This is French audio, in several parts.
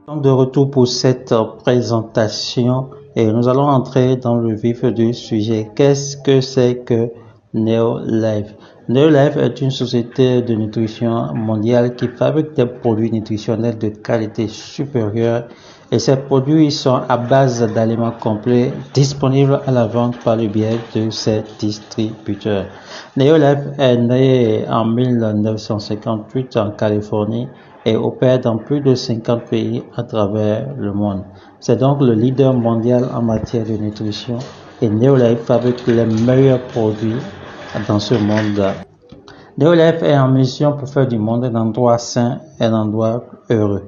Donc de retour pour cette présentation et nous allons entrer dans le vif du sujet. Qu'est-ce que c'est que Neolife? Neolife est une société de nutrition mondiale qui fabrique des produits nutritionnels de qualité supérieure et ces produits sont à base d'aliments complets disponibles à la vente par le biais de ses distributeurs. Neolife est né en 1958 en Californie et opère dans plus de 50 pays à travers le monde. C'est donc le leader mondial en matière de nutrition et Neolife fabrique les meilleurs produits dans ce monde. Neolife est en mission pour faire du monde un endroit sain et un endroit heureux.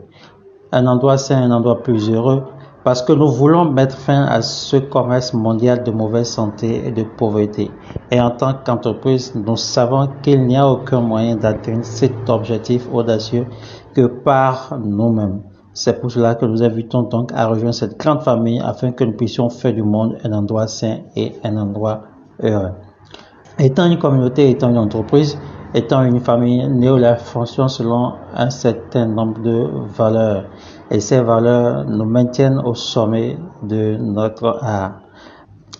Un endroit sain et un endroit plus heureux parce que nous voulons mettre fin à ce commerce mondial de mauvaise santé et de pauvreté. Et en tant qu'entreprise, nous savons qu'il n'y a aucun moyen d'atteindre cet objectif audacieux que par nous-mêmes. C'est pour cela que nous invitons donc à rejoindre cette grande famille afin que nous puissions faire du monde un endroit sain et un endroit heureux. Étant une communauté, étant une entreprise, étant une famille, Neolife fonctionne selon un certain nombre de valeurs. Et ces valeurs nous maintiennent au sommet de notre art.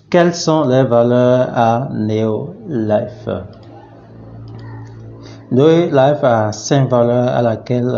Quelles sont les valeurs à Neolife? Neolife a 5 valeurs à laquelle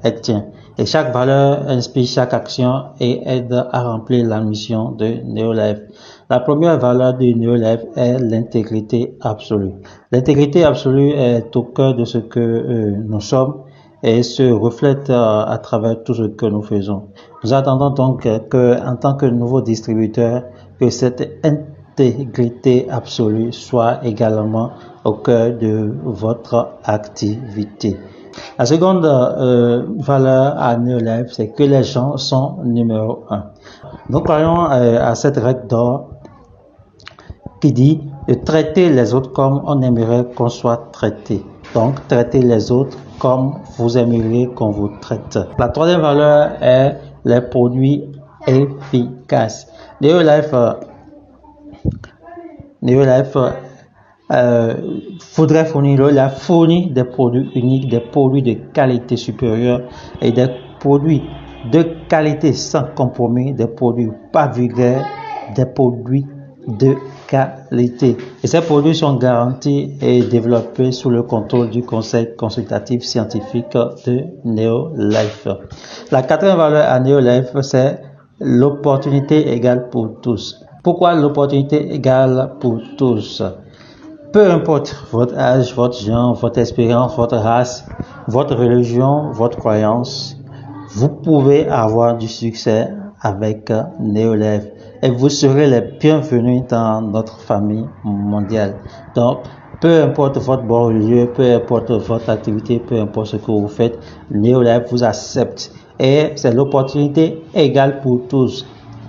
elle tient. Et chaque valeur inspire chaque action et aide à remplir la mission de Neolife. La première valeur de Neolife est l'intégrité absolue. L'intégrité absolue est au cœur de ce que nous sommes et se reflète à travers tout ce que nous faisons. Nous attendons donc en tant que nouveau distributeur, que cette intégrité absolue soit également au cœur de votre activité. La seconde valeur à Neolife, c'est que les gens sont numéro 1. Nous croyons à cette règle d'or qui dit de traiter les autres comme on aimerait qu'on soit traité. Donc, traitez les autres comme vous aimeriez qu'on vous traite. La troisième valeur est les produits efficaces. Neolife faudrait fournir des produits uniques, des produits de qualité supérieure et des produits de qualité sans compromis, des produits pas vulgaires, des produits de qualité. Et ces produits sont garantis et développés sous le contrôle du conseil consultatif scientifique de Neolife. La quatrième valeur à Neolife, c'est l'opportunité égale pour tous. Pourquoi l'opportunité égale pour tous? Peu importe votre âge, votre genre, votre expérience, votre race, votre religion, votre croyance, vous pouvez avoir du succès avec Neolife et vous serez les bienvenus dans notre famille mondiale. Donc, peu importe votre bon religieux, peu importe votre activité, peu importe ce que vous faites, Neolife vous accepte et c'est l'opportunité égale pour tous.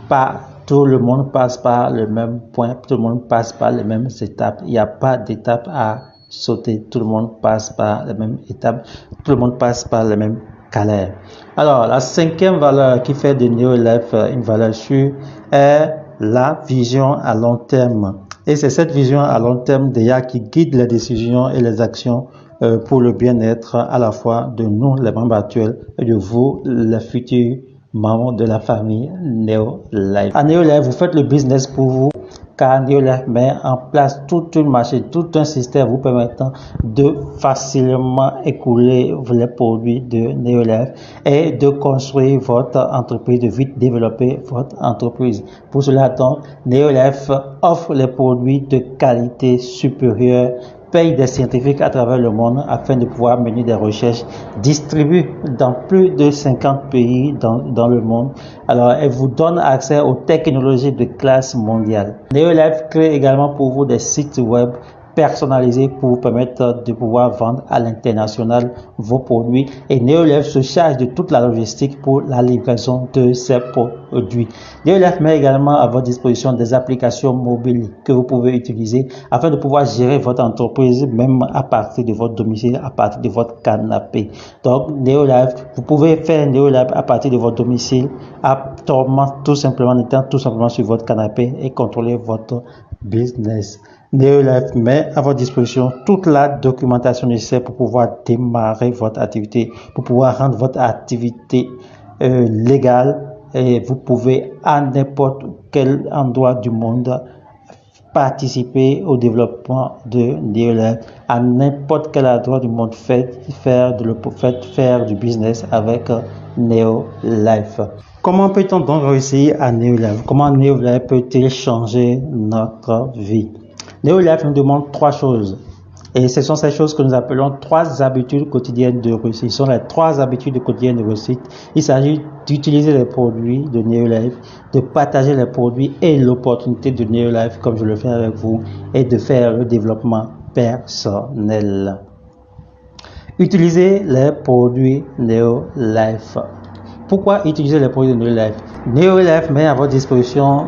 Pas tout le monde passe par le même point, tout le monde passe par les mêmes étapes. Il n'y a pas d'étape à sauter, tout le monde passe par les mêmes étapes, tout le monde passe par les mêmes galères. Alors, la cinquième valeur qui fait de Neolife une valeur sûre est la vision à long terme. Et c'est cette vision à long terme déjà qui guide les décisions et les actions pour le bien-être à la fois de nous, les membres actuels, et de vous, les futurs membres de la famille Neolife. À Neolife, vous faites le business pour vous, car Neolife met en place toute une machine, tout un système vous permettant de facilement écouler les produits de Neolife et de construire votre entreprise, de vite développer votre entreprise. Pour cela, donc, Neolife offre les produits de qualité supérieure, paye des scientifiques à travers le monde afin de pouvoir mener des recherches, distribue dans plus de 50 pays dans le monde. Alors, elle vous donne accès aux technologies de classe mondiale. Neolife crée également pour vous des sites web personnalisés pour vous permettre de pouvoir vendre à l'international vos produits et Neolife se charge de toute la logistique pour la livraison de ces produits. Neolife met également à votre disposition des applications mobiles que vous pouvez utiliser afin de pouvoir gérer votre entreprise même à partir de votre domicile, à partir de votre canapé. Donc Neolife, vous pouvez faire Neolife à partir de votre domicile, tout simplement sur votre canapé et contrôler votre business. Neolife met à votre disposition toute la documentation nécessaire pour pouvoir démarrer votre activité, pour pouvoir rendre votre activité légal et vous pouvez à n'importe quel endroit du monde participer au développement de NeoLife. À n'importe quel endroit du monde, faites faire du business avec NeoLife. Comment peut-on donc réussir à NeoLife? Comment NeoLife peut-il changer notre vie? NeoLife nous demande 3 choses. Et ce sont ces choses que nous appelons 3 habitudes quotidiennes de réussite. Ce sont les 3 habitudes quotidiennes de réussite. Il s'agit d'utiliser les produits de NeoLife, de partager les produits et l'opportunité de NeoLife comme je le fais avec vous et de faire le développement personnel. Utilisez les produits NeoLife. Pourquoi utiliser les produits de NeoLife? NeoLife met à votre disposition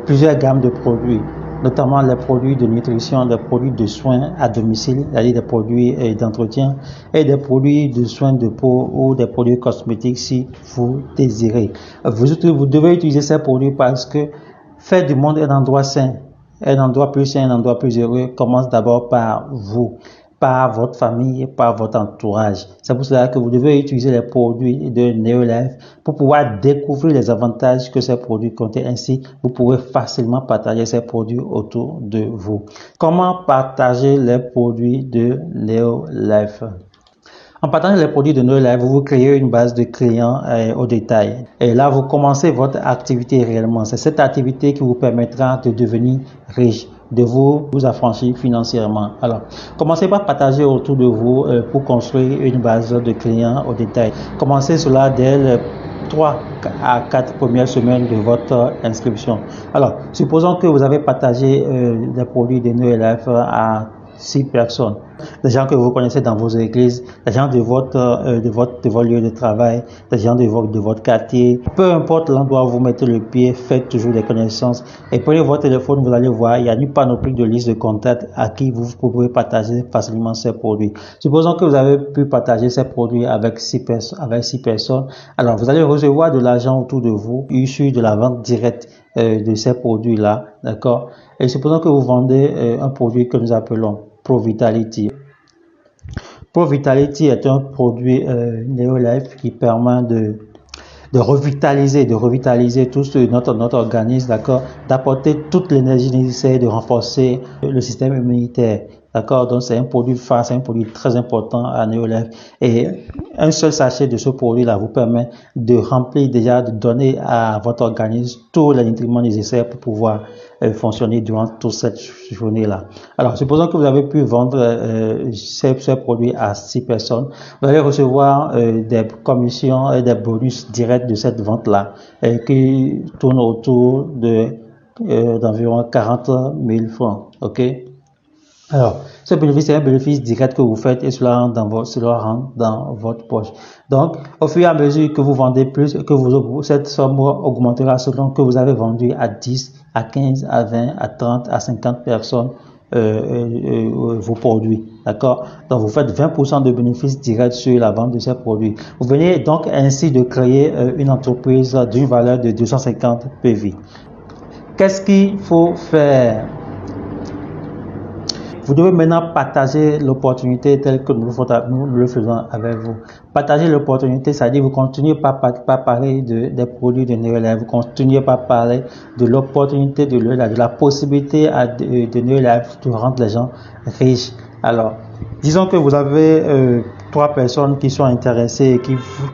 plusieurs gammes de produits, notamment les produits de nutrition, des produits de soins à domicile, c'est-à-dire des produits d'entretien et des produits de soins de peau ou des produits cosmétiques si vous désirez. Vous devez utiliser ces produits parce que faire du monde un endroit sain, un endroit plus heureux commence d'abord par vous, par votre famille, par votre entourage. C'est pour cela que vous devez utiliser les produits de NeoLife pour pouvoir découvrir les avantages que ces produits contiennent. Ainsi, vous pourrez facilement partager ces produits autour de vous. Comment partager les produits de NeoLife? En partageant les produits de NeoLife, vous créez une base de clients au détail. Et là, vous commencez votre activité réellement. C'est cette activité qui vous permettra de devenir riche, de vous affranchir financièrement. Alors, commencez par partager autour de vous pour construire une base de clients au détail. Commencez cela dès les 3 à 4 premières semaines de votre inscription. Alors, supposons que vous avez partagé les produits de NeoLife à 6 personnes, des gens que vous connaissez dans vos églises, des gens de votre lieu de travail, des gens de votre quartier. Peu importe l'endroit où vous mettez le pied, faites toujours des connaissances et prenez votre téléphone, vous allez voir, il y a une panoplie de listes de contacts à qui vous pouvez partager facilement ces produits. Supposons que vous avez pu partager ces produits avec 6 personnes, alors vous allez recevoir de l'argent autour de vous, issu de la vente directe de ces produits-là, d'accord? Et supposons que vous vendez un produit que nous appelons ProVitality. ProVitality est un produit NeoLife qui permet de revitaliser tout notre organisme, d'accord, d'apporter toute l'énergie nécessaire, de renforcer le système immunitaire, d'accord. Donc c'est un produit phare, c'est un produit très important à NeoLife et un seul sachet de ce produit-là vous permet de remplir déjà, de donner à votre organisme tous les nutriments nécessaires pour pouvoir fonctionner durant toute cette journée-là. Alors, supposons que vous avez pu vendre ces produits à 6 personnes, vous allez recevoir des commissions et des bonus directs de cette vente-là qui tournent autour d'environ 40 000 francs. Ok? Alors, ce bénéfice est un bénéfice direct que vous faites et cela rentre dans votre poche. Donc, au fur et à mesure que vous vendez plus, cette somme augmentera selon que vous avez vendu à 10, à 15, à 20, à 30, à 50 personnes vos produits. D'accord? Donc, vous faites 20% de bénéfices directs sur la vente de ces produits. Vous venez donc ainsi de créer une entreprise d'une valeur de 250 PV. Qu'est-ce qu'il faut faire? Vous devez maintenant partager l'opportunité telle que nous le faisons avec vous. Partager l'opportunité, c'est-à-dire vous continuez par parler des produits de NeoLife, vous continuez par parler de l'opportunité de la possibilité de NeoLife de rendre les gens riches. Alors, disons que vous avez 3 personnes qui sont intéressées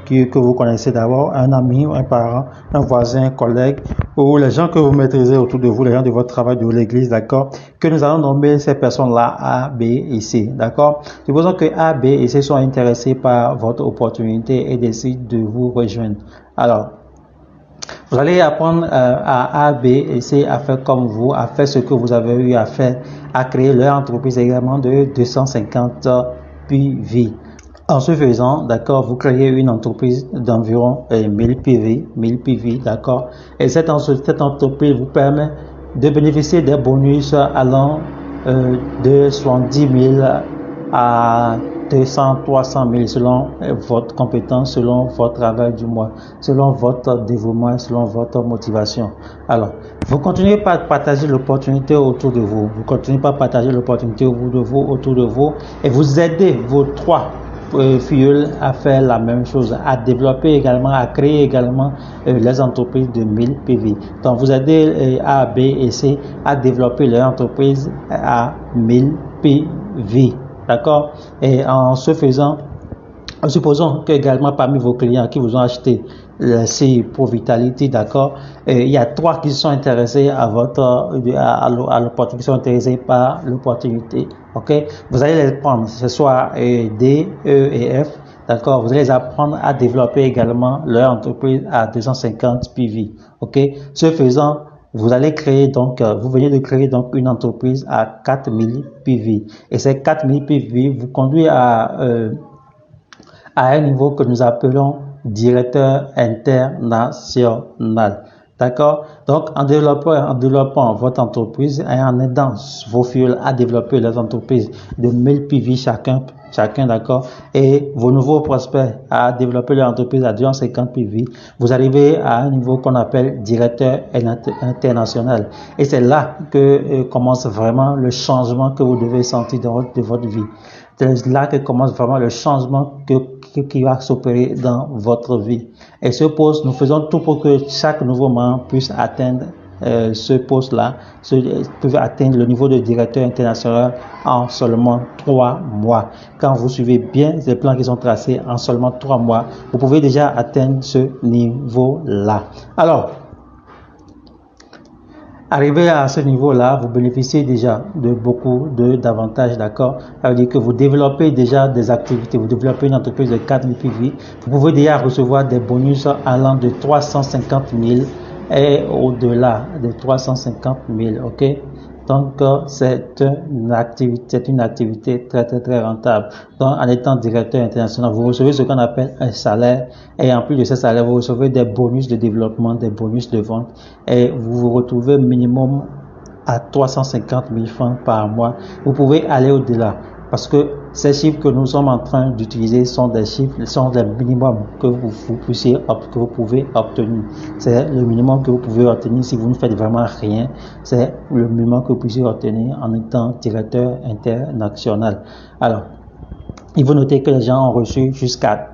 et que vous connaissez d'abord, un ami, un parent, un voisin, un collègue, ou les gens que vous maîtrisez autour de vous, les gens de votre travail, de l'église, d'accord, que nous allons nommer ces personnes-là A, B et C, d'accord. Supposons que A, B et C sont intéressés par votre opportunité et décident de vous rejoindre. Alors, vous allez apprendre à A, B et C à faire comme vous, à faire ce que vous avez eu à faire, à créer leur entreprise également de 250 PV. En ce faisant, d'accord, vous créez une entreprise d'environ 1000 PV, d'accord, et cette entreprise vous permet de bénéficier des bonus allant de 70 000 à 200, 300 000 selon votre compétence, selon votre travail du mois, selon votre dévouement, selon votre motivation. Alors, vous continuez par partager l'opportunité autour de vous. Vous continuez par partager l'opportunité autour de vous et vous aidez vos 3 Fuel a fait la même chose, a développé également, a créé également les entreprises de 1000 PV. Donc vous aidez A, B et C à développer leur entreprise à 1000 PV. D'accord? Et en ce faisant, supposons que également parmi vos clients qui vous ont acheté C pour Vitality, d'accord, il y a 3 qui sont intéressés à l'opportunité, qui sont intéressés par l'opportunité, ok, vous allez les prendre, ce soit D, E et F, d'accord, vous allez les apprendre à développer également leur entreprise à 250 PV, ok, ce faisant, vous allez créer donc, vous venez de créer donc une entreprise à 4000 PV, et ces 4000 PV vous conduit à un niveau que nous appelons directeur international. D'accord? Donc, en développant votre entreprise et en aidant vos fuels à développer les entreprises de 1000 PV chacun, d'accord, et vos nouveaux prospects à développer leur entreprise à 250 PV, vous arrivez à un niveau qu'on appelle directeur international. Et c'est là que commence vraiment le changement que vous devez sentir dans votre vie. C'est là que commence vraiment le changement qui va s'opérer dans votre vie. Et nous faisons tout pour que chaque nouveau membre puisse atteindre ce poste-là, peut atteindre le niveau de directeur international en seulement 3 mois. Quand vous suivez bien les plans qui sont tracés en seulement 3 mois, vous pouvez déjà atteindre ce niveau-là. Alors, arrivé à ce niveau-là, vous bénéficiez déjà de beaucoup d'avantages, d'accord? Ça veut dire que vous développez déjà des activités, vous développez une entreprise de 4000 PV, vous pouvez déjà recevoir des bonus allant de 350 000 et au-delà de 350 000, ok? Donc, c'est une activité très rentable. Donc, en étant directeur international, vous recevez ce qu'on appelle un salaire et en plus de ce salaire, vous recevez des bonus de développement, des bonus de vente et vous vous retrouvez minimum à 350 000 francs par mois. Vous pouvez aller au-delà parce que ces chiffres que nous sommes en train d'utiliser sont des chiffres, sont les minimums que vous pouvez obtenir. C'est le minimum que vous pouvez obtenir si vous ne faites vraiment rien. C'est le minimum que vous pouvez obtenir en étant directeur international. Alors, il faut noter que les gens ont reçu jusqu'à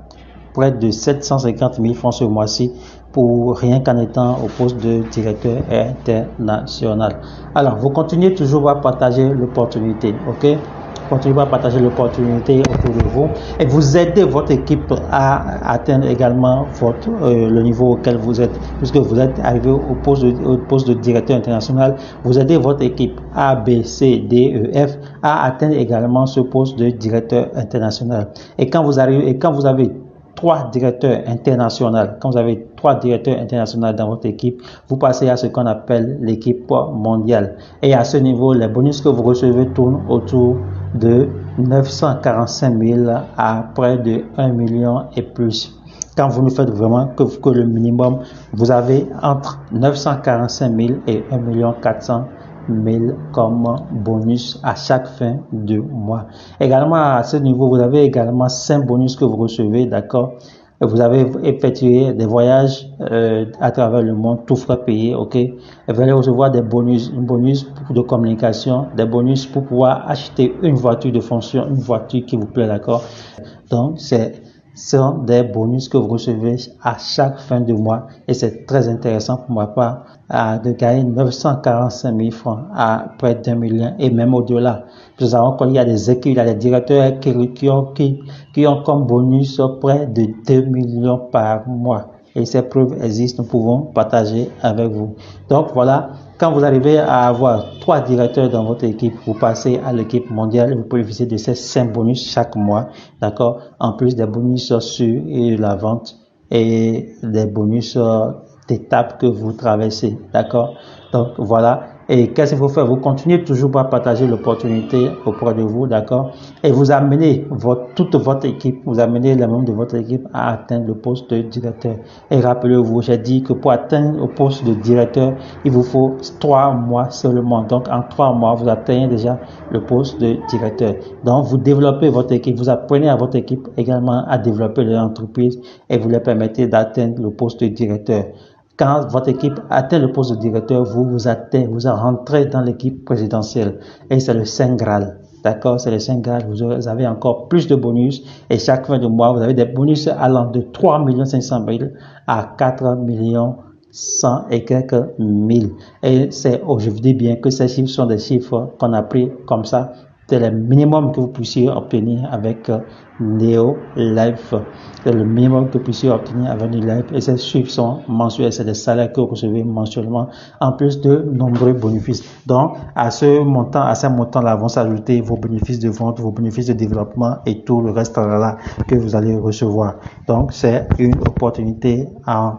près de 750 000 francs ce mois-ci pour rien qu'en étant au poste de directeur international. Alors, vous continuez toujours à partager l'opportunité, ok? Continuez à partager l'opportunité autour de vous et vous aidez votre équipe à atteindre également le niveau auquel vous êtes, puisque vous êtes arrivé au poste de directeur international. Vous aidez votre équipe A, B, C, D, E, F à atteindre également ce poste de directeur international. Et quand vous avez 3 directeurs internationaux, quand vous avez 3 directeurs internationaux dans votre équipe, vous passez à ce qu'on appelle l'équipe mondiale. Et à ce niveau, les bonus que vous recevez tournent autour de 945 000 à près de 1 million et plus. Quand vous ne faites vraiment que le minimum, vous avez entre 945 000 et 1 400 000 comme bonus à chaque fin de mois. Également, à ce niveau, vous avez également 5 bonus que vous recevez, d'accord? Vous avez effectué des voyages à travers le monde, tout frais payé, ok? Et vous allez recevoir des bonus de communication, des bonus pour pouvoir acheter une voiture de fonction, une voiture qui vous plaît, d'accord? Donc, ce sont des bonus que vous recevez à chaque fin de mois et c'est très intéressant pour ma part de gagner 945 000 francs à près d'1 million et même au-delà. Nous savons qu'il y a des équipes, il y a des directeurs qui ont comme bonus près de 2 millions par mois. Et ces preuves existent, nous pouvons partager avec vous. Donc voilà, quand vous arrivez à avoir 3 directeurs dans votre équipe, vous passez à l'équipe mondiale et vous pouvez bénéficier de ces 5 bonus chaque mois, d'accord? En plus des bonus sur la vente et des bonus d'étapes que vous traversez, d'accord? Donc voilà. Et qu'est-ce qu'il faut faire? Vous continuez toujours à partager l'opportunité auprès de vous, d'accord? Et vous amenez toute votre équipe, vous amenez les membres de votre équipe à atteindre le poste de directeur. Et rappelez-vous, j'ai dit que pour atteindre le poste de directeur, il vous faut 3 mois seulement. Donc en 3 mois, vous atteignez déjà le poste de directeur. Donc vous développez votre équipe, vous apprenez à votre équipe également à développer leur entreprise et vous leur permettez d'atteindre le poste de directeur. Quand votre équipe atteint le poste de directeur, vous rentrez dans l'équipe présidentielle et c'est le Saint Graal. D'accord, c'est les 5 grades. Vous avez encore plus de bonus. Et chaque fin de mois, vous avez des bonus allant de 3 500 000 à 4 100 et quelques mille. Et je vous dis bien que ces chiffres sont des chiffres qu'on a pris comme ça. C'est le minimum que vous puissiez obtenir avec Neolife. C'est le minimum que vous puissiez obtenir avec Neolife. Et ces chiffres sont mensuels. C'est des salaires que vous recevez mensuellement, en plus de nombreux bénéfices. Donc, à ces montants-là vont s'ajouter vos bénéfices de vente, vos bénéfices de développement et tout le reste là que vous allez recevoir. Donc, c'est une opportunité en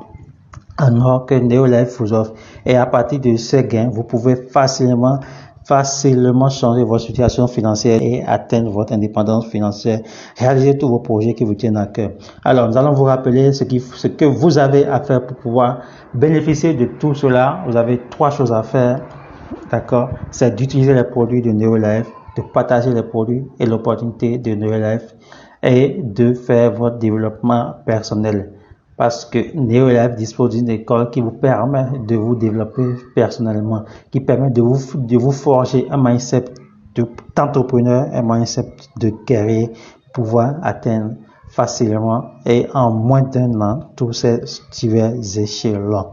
or que Neolife vous offre. Et à partir de ces gains, vous pouvez facilement changer votre situation financière et atteindre votre indépendance financière, réaliser tous vos projets qui vous tiennent à cœur. Alors, nous allons vous rappeler ce que vous avez à faire pour pouvoir bénéficier de tout cela. Vous avez 3 choses à faire, d'accord? C'est d'utiliser les produits de Neolife, de partager les produits et l'opportunité de Neolife et de faire votre développement personnel. Parce que Neolife dispose d'une école qui vous permet de vous développer personnellement, qui permet de vous forger un mindset d'entrepreneur, un mindset de guerrier, pour pouvoir atteindre facilement et en moins d'1 an tous ces divers échelons.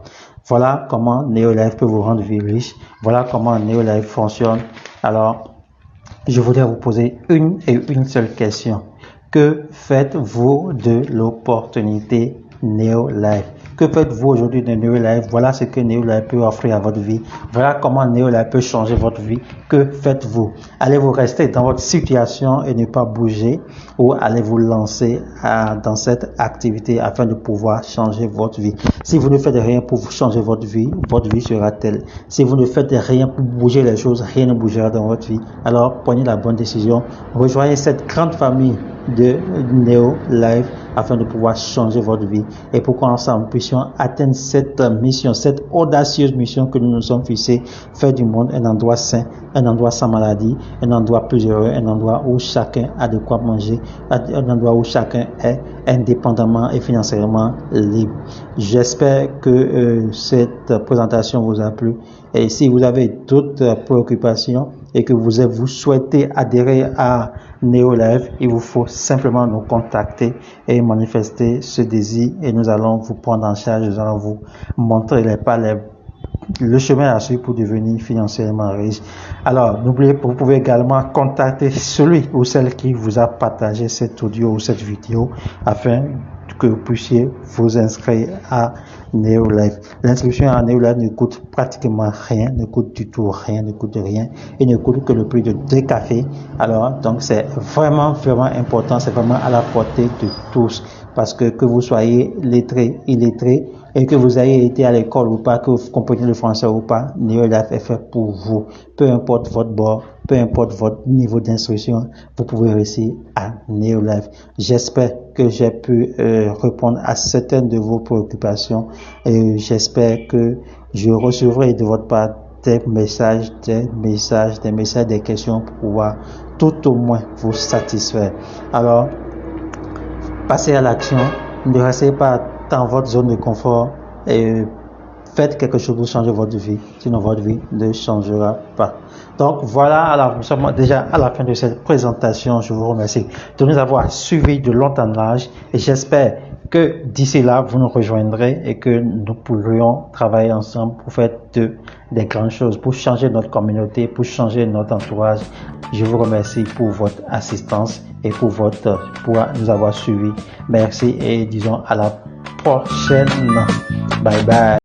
Voilà comment Neolife peut vous rendre riche. Voilà comment Neolife fonctionne. Alors, je voudrais vous poser une seule question. Que faites-vous de l'opportunité Neolife? Que faites-vous aujourd'hui de Neolife? Voilà ce que Neolife peut offrir à votre vie. Voilà comment Neolife peut changer votre vie. Que faites-vous? Allez-vous rester dans votre situation et ne pas bouger, ou allez-vous lancer dans cette activité afin de pouvoir changer votre vie? Si vous ne faites rien pour changer votre vie sera telle. Si vous ne faites rien pour bouger les choses, rien ne bougera dans votre vie. Alors prenez la bonne décision. Rejoignez cette grande famille de Neolife afin de pouvoir changer votre vie et pour qu'ensemble nous puissions atteindre cette mission, cette audacieuse mission que nous nous sommes fixés, faire du monde un endroit sain, un endroit sans maladie, un endroit plus heureux, un endroit où chacun a de quoi manger, un endroit où chacun est indépendamment et financièrement libre. J'espère que cette présentation vous a plu, et si vous avez d'autres préoccupations et que vous souhaitez adhérer à Neolife, il vous faut simplement nous contacter et manifester ce désir, et nous allons vous prendre en charge, nous allons vous montrer le chemin à suivre pour devenir financièrement riche. Alors, n'oubliez pas, vous pouvez également contacter celui ou celle qui vous a partagé cet audio ou cette vidéo afin que vous puissiez vous inscrire à Neolife. L'inscription à Neolife ne coûte pratiquement rien, ne coûte du tout rien, ne coûte rien et ne coûte que le prix de 2 cafés. Alors, donc c'est vraiment important, c'est vraiment à la portée de tous, parce que vous soyez lettré, illettré, et que vous ayez été à l'école ou pas, que vous compreniez le français ou pas, Neolife est fait pour vous. Peu importe votre bord, peu importe votre niveau d'instruction, vous pouvez réussir à Neolife. J'espère que j'ai pu répondre à certaines de vos préoccupations, et j'espère que je recevrai de votre part des messages, des questions pour pouvoir tout au moins vous satisfaire. Alors, passez à l'action, ne restez pas dans votre zone de confort et faites quelque chose pour changer votre vie, sinon votre vie ne changera pas. Donc voilà, alors nous sommes déjà à la fin de cette présentation. Je vous remercie de nous avoir suivis de long en large, et j'espère que d'ici là vous nous rejoindrez et que nous pourrions travailler ensemble pour faire des grandes choses, pour changer notre communauté, pour changer notre entourage. Je vous remercie pour votre assistance et pour nous avoir suivis. Merci et disons à la prochaine. Bye bye.